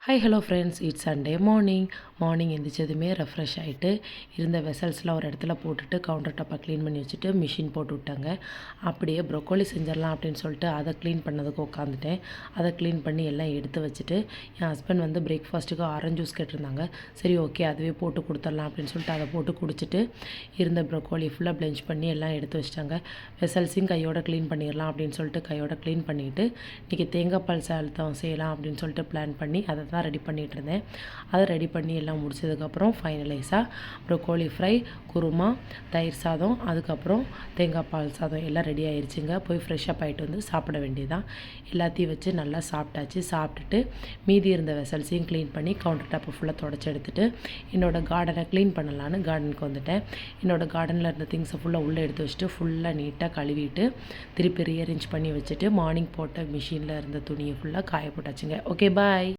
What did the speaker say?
Hi hello friends, it's Sunday morning எந்திரிச்சதுமே refresh ஆகிட்டு இருந்த வெசல்ஸ்லாம் ஒரு இடத்துல போட்டுட்டு கவுண்டர் டாப்பை க்ளீன் பண்ணி வச்சுட்டு மிஷின் போட்டு விட்டாங்க. அப்படியே ப்ரொக்கோலி செஞ்சிடலாம் அப்படின்னு சொல்லிட்டு அதை க்ளீன் பண்ணதுக்கு உட்காந்துட்டேன். அதை க்ளீன் பண்ணி எல்லாம் எடுத்து வச்சுட்டு என் ஹஸ்பண்ட் வந்து பிரேக்ஃபாஸ்ட்டுக்கு ஆரஞ்சு ஜூஸ் கேட்டிருந்தாங்க. சரி ஓகே அதுவே போட்டு கொடுத்துடலாம் அப்படின்னு சொல்லிட்டு அதை போட்டு குடிச்சிட்டு இருந்த ப்ரொக்கோலி ஃபுல்லாக ப்ளெஞ்ச் பண்ணி எல்லாம் எடுத்து வச்சிட்டாங்க. வெசல்ஸையும் கையோட க்ளீன் பண்ணிடலாம் அப்படின்னு சொல்லிட்டு கையோட க்ளீன் பண்ணிவிட்டு இன்றைக்கி தேங்காய் பால் சாதம் செய்யலாம் அப்படின்னு சொல்லிட்டு பிளான் பண்ணி அதை தான் ரெடி பண்ணிகிட்டு இருந்தேன். அதை ரெடி பண்ணி எல்லாம் முடிச்சதுக்கப்புறம் ஃபைனலைஸாக ப்ரொக்கோலி ஃப்ரை, குருமா, தயிர் சாதம், அதுக்கப்புறம் தேங்காய் பால் சாதம் எல்லாம் ரெடி ஆயிடுச்சுங்க. போய் ஃப்ரெஷ்ஷப் ஆகிட்டு வந்து சாப்பிட வேண்டியதான். எல்லாத்தையும் வச்சு நல்லா சாப்பிட்டாச்சு. சாப்பிட்டுட்டு மீதி இருந்த வெசல்ஸையும் க்ளீன் பண்ணி கவுண்டர் டாப்பை ஃபுல்லாக தொடச்சி எடுத்துகிட்டு என்னோடய கார்டனை க்ளீன் பண்ணலான்னு கார்டனுக்கு வந்துட்டேன். என்னோடய கார்டனில் இருந்த திங்ஸை ஃபுல்லாக உள்ளே எடுத்து வச்சுட்டு ஃபுல்லாக நீட்டாக கழுவிட்டு திருப்பி ரீஅரேஞ்ச் பண்ணி வச்சுட்டு மார்னிங் போட்ட மிஷினில் இருந்த துணியை ஃபுல்லாக காய போட்டாச்சுங்க. Okay bye.